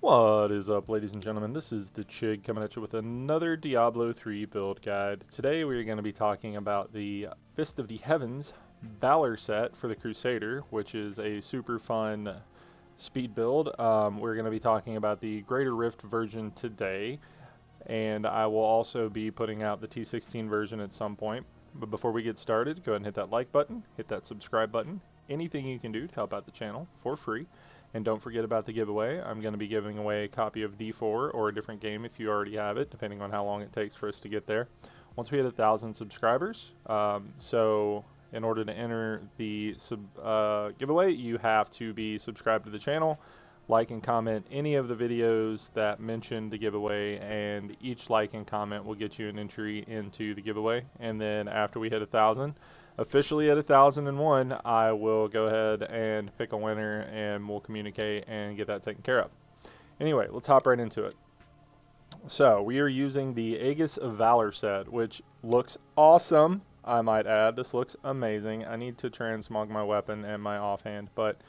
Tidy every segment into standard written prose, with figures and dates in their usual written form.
What is up, ladies and gentlemen? This is the Chig coming at you with another Diablo 3 build guide. Today we are going to be talking about the Fist of the Heavens Valor set for the Crusader, which is a super fun speed build. We're going to be talking about the Greater Rift version today, and I will also be putting out the T16 version at some point. But before we get started, go ahead and hit that like button, hit that subscribe button, anything you can do to help out the channel for free. And don't forget about the giveaway. I'm going to be giving away a copy of D4 or a different game if you already have it, depending on how long it takes for us to get there. Once we hit 1,000 subscribers, so in order to enter the giveaway, you have to be subscribed to the channel, like and comment any of the videos that mention the giveaway, and each like and comment will get you an entry into the giveaway. And then after we hit 1,000, officially at 1,001, I will go ahead and pick a winner and we'll communicate and get that taken care of. Anyway, let's hop right into it. So we are using the Aegis of Valor set, which looks awesome, I might add. This looks amazing. I need to transmog my weapon and my offhand, but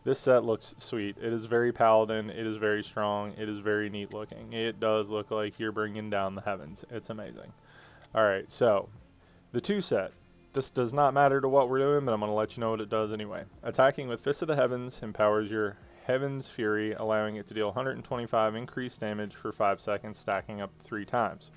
this set looks sweet. It is very paladin, it is very strong, it is very neat looking. It does look like you're bringing down the heavens. It's amazing. Alright, so the 2 set. This does not matter to what we're doing, but I'm going to let you know what it does anyway. Attacking with Fist of the Heavens empowers your Heaven's Fury, allowing it to deal 125 increased damage for 5 seconds, stacking up 3 times.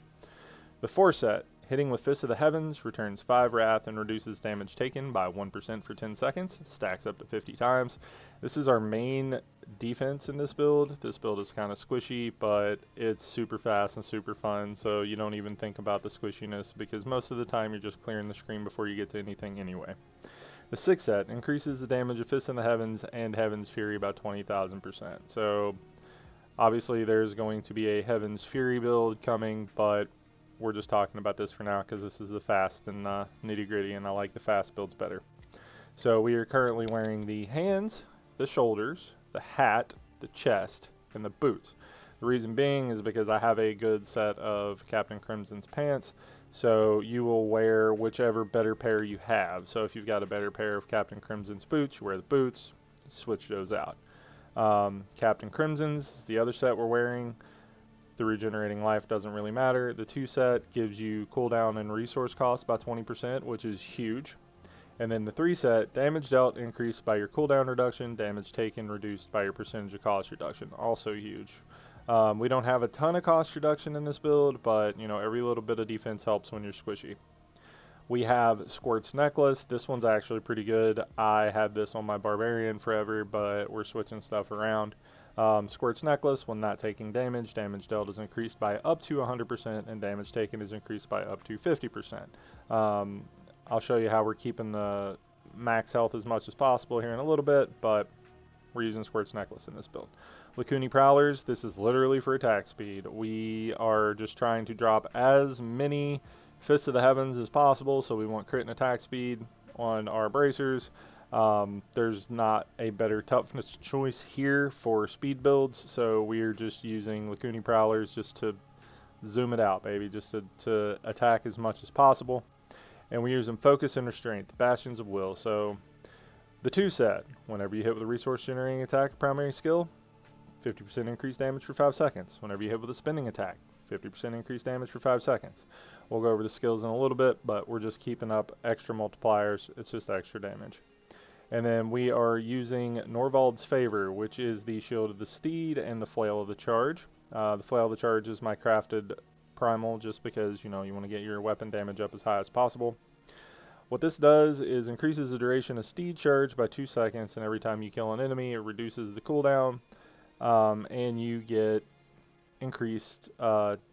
The 4 set. Hitting with Fist of the Heavens returns 5 Wrath and reduces damage taken by 1% for 10 seconds, stacks up to 50 times. This is our main defense in this build. This build is kind of squishy, but it's super fast and super fun, so you don't even think about the squishiness because most of the time you're just clearing the screen before you get to anything anyway. The 6 set increases the damage of Fist in the Heavens and Heaven's Fury by 20,000%. So obviously there's going to be a Heaven's Fury build coming, but we're just talking about this for now because this is the fast and nitty-gritty, and I like the fast builds better. So we are currently wearing the hands, the shoulders, the hat, the chest, and the boots. The reason being is because I have a good set of Captain Crimson's pants, so you will wear whichever better pair you have. So if you've got a better pair of Captain Crimson's boots, you wear the boots, switch those out. Captain Crimson's is the other set we're wearing. The regenerating life doesn't really matter. The 2 set gives you cooldown and resource cost by 20%, which is huge. And then the 3 set, damage dealt increased by your cooldown reduction, damage taken reduced by your percentage of cost reduction, also huge. We don't have a ton of cost reduction in this build, but you know, every little bit of defense helps when you're squishy. We have Squirt's Necklace. This one's actually pretty good. I had this on my Barbarian forever, but we're switching stuff around. Squirt's Necklace, when not taking damage, damage dealt is increased by up to 100%, and damage taken is increased by up to 50%. I'll show you how we're keeping the max health as much as possible here in a little bit, but we're using Squirt's Necklace in this build. Lacuni Prowlers, this is literally for attack speed. We are just trying to drop as many Fists of the Heavens as possible, so we want crit and attack speed on our bracers. There's not a better toughness choice here for speed builds, so we're just using Lacuni Prowlers just to zoom it out, baby, just to attack as much as possible. And we're using Focus and Restraint, the Bastions of Will. So the 2 set, whenever you hit with a resource generating attack primary skill, 50% increased damage for 5 seconds. Whenever you hit with a spinning attack, 50% increased damage for 5 seconds. We'll go over the skills in a little bit, but we're just keeping up extra multipliers. It's just extra damage. And then we are using Norvald's Favor, which is the Shield of the Steed and the Flail of the Charge. The Flail of the Charge is my crafted primal just because, you know, you want to get your weapon damage up as high as possible. What this does is increases the duration of Steed Charge by 2 seconds, and every time you kill an enemy, it reduces the cooldown, and you get increased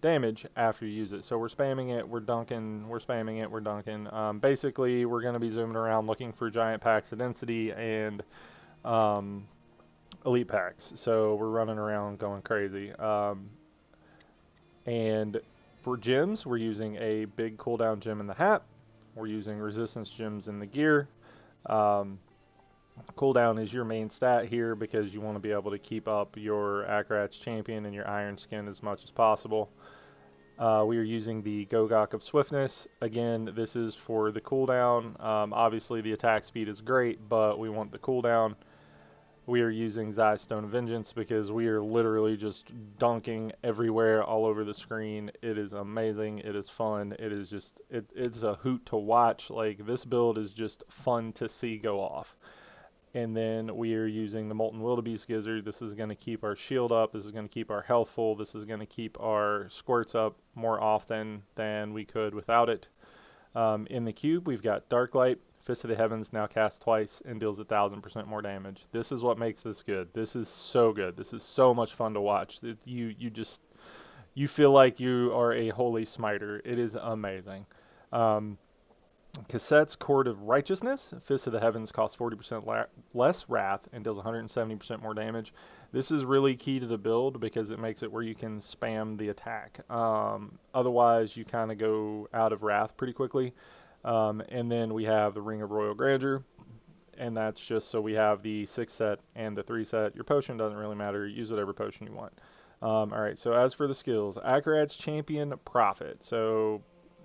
damage after you use it. So we're spamming it, we're dunking, we're spamming it, we're dunking. Basically, we're going to be zooming around looking for giant packs of density and elite packs. So we're running around going crazy. And for gems, we're using a big cooldown gem in the hat. We're using resistance gems in the gear. Cooldown is your main stat here because you want to be able to keep up your Akrat's Champion and your Iron Skin as much as possible. We are using the Gogok of Swiftness. Again, this is for the cooldown. Obviously the attack speed is great, but we want the cooldown. We are using Zai Stone of Vengeance because we are literally just dunking everywhere all over the screen. It is amazing. It is fun. It is just, it's a hoot to watch. Like, this build is just fun to see go off. And then we are using the Molten Wildebeest Gizzard. This is going to keep our shield up. This is going to keep our health full. This is going to keep our squirts up more often than we could without it. In the cube, we've got Dark Light. Fist of the Heavens now casts twice and deals 1,000% more damage. This is what makes this good. This is so good. This is so much fun to watch. You feel like you are a holy smiter. It is amazing. Cassette's Cord of Righteousness. Fist of the Heavens costs 40% less wrath and deals 170% more damage. This is really key to the build because it makes it where you can spam the attack. Otherwise, you kind of go out of wrath pretty quickly. And then we have the Ring of Royal Grandeur, and that's just so we have the 6 set and the 3 set. Your potion doesn't really matter. Use whatever potion you want. Alright, so as for the skills, Akarat's Champion Prophet. So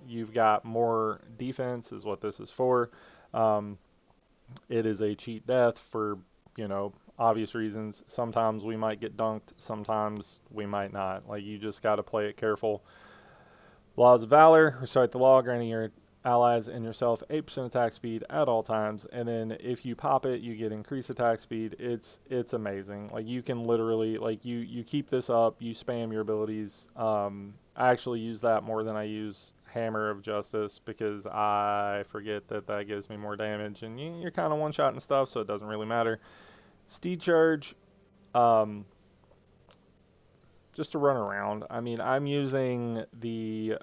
you've got more defense is what this is for. It is a cheat death for, obvious reasons. Sometimes we might get dunked, sometimes we might not. Like, you just got to play it careful. Laws of Valor, recite the law, granting your allies and yourself 8% attack speed at all times, and then if you pop it, you get increased attack speed. It's amazing. Like, you can literally, like, you keep this up, you spam your abilities. I actually use that more than I use Hammer of Justice because I forget that gives me more damage, and you're kind of one-shotting stuff, so it doesn't really matter. Steed Charge, just to run around. I mean, I'm using the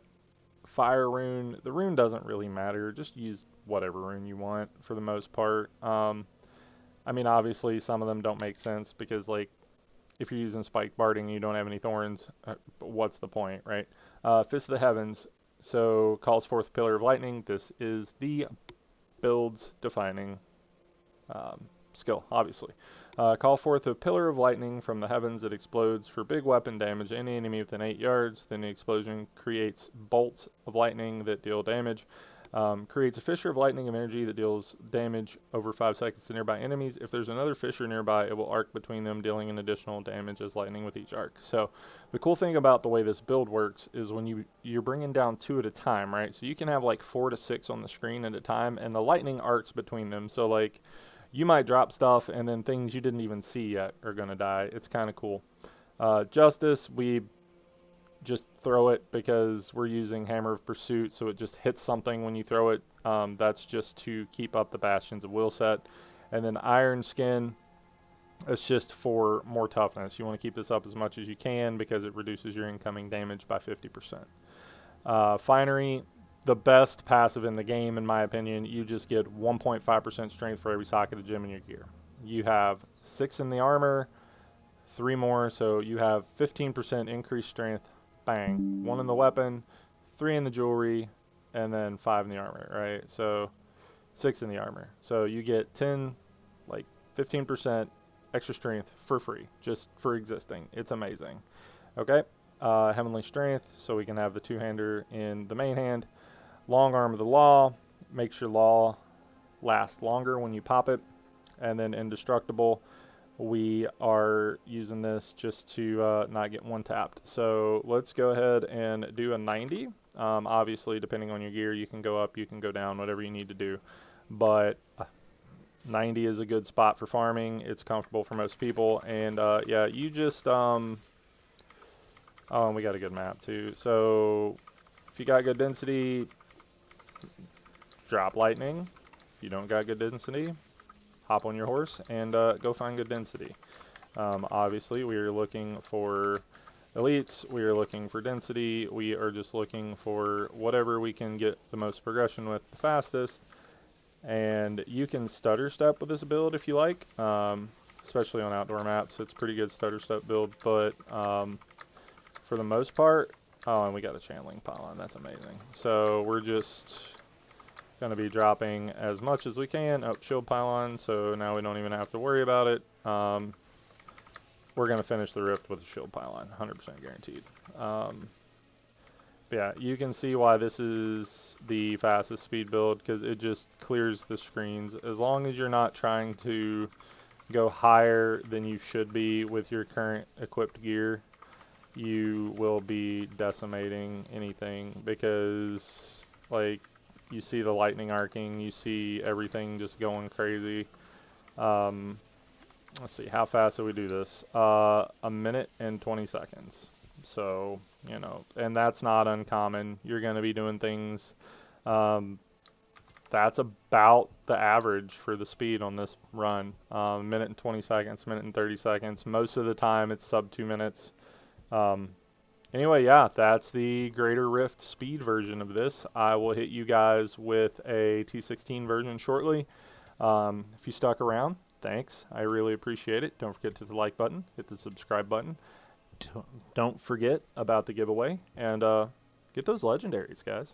Fire rune. The rune doesn't really matter. Just use whatever rune you want for the most part. I mean, obviously, some of them don't make sense because, like, if you're using Spike Barding and you don't have any thorns, what's the point, right? Fist of the Heavens. So, calls forth Pillar of Lightning. This is the build's defining skill, obviously. Call forth a pillar of lightning from the heavens that explodes for big weapon damage any enemy within 8 yards. Then the explosion creates bolts of lightning that deal damage. Creates a fissure of lightning of energy that deals damage over 5 seconds to nearby enemies. If there's another fissure nearby, it will arc between them, dealing an additional damage as lightning with each arc. So the cool thing about the way this build works is when you're bringing down 2 at a time, right? So you can have like 4 to 6 on the screen at a time, and the lightning arcs between them. So, like, you might drop stuff and then things you didn't even see yet are going to die. It's kind of cool. Justice, we just throw it because we're using Hammer of Pursuit, so it just hits something when you throw it. That's just to keep up the Bastions of Will set. And then Iron Skin, it's just for more toughness. You want to keep this up as much as you can because it reduces your incoming damage by 50%. Finery, the best passive in the game, in my opinion. You just get 1.5% strength for every socket of gem in your gear. You have 6 in the armor, 3 more, so you have 15% increased strength. Bang. 1 in the weapon, 3 in the jewelry, and then 5 in the armor, right? So 6 in the armor. So you get 15% extra strength for free, just for existing. It's amazing. Okay. Heavenly Strength, so we can have the 2-hander in the main hand. Long Arm of the Law, makes your law last longer when you pop it. And then Indestructible, we are using this just to not get one-tapped. So let's go ahead and do a 90. Obviously, depending on your gear, you can go up, you can go down, whatever you need to do. But 90 is a good spot for farming. It's comfortable for most people. And yeah, you just... oh, and we got a good map too. So if you got good density, drop lightning. If you don't got good density, hop on your horse and go find good density. Obviously, we are looking for elites. We are looking for density. We are just looking for whatever we can get the most progression with the fastest. And you can stutter step with this build if you like, especially on outdoor maps. It's a pretty good stutter step build, but for the most part, oh, and we got a channeling pylon. That's amazing. So we're just going to be dropping as much as we can. Oh, shield pylon, so now we don't even have to worry about it. We're going to finish the rift with a shield pylon, 100% guaranteed. Yeah, you can see why this is the fastest speed build, because it just clears the screens. As long as you're not trying to go higher than you should be with your current equipped gear, you will be decimating anything, because like you see the lightning arcing, you see everything just going crazy. Um, let's see, how fast do we do this? A minute and 20 seconds. So, you know, and that's not uncommon. You're going to be doing things, that's about the average for the speed on this run. Minute and 20 seconds, minute and 30 seconds. Most of the time it's sub 2 minutes. Um, anyway, yeah, that's the Greater Rift speed version of this. I will hit you guys with a T16 version shortly. If you stuck around, thanks. I really appreciate it. Don't forget to hit the like button, hit the subscribe button. Don't forget about the giveaway, and get those legendaries, guys.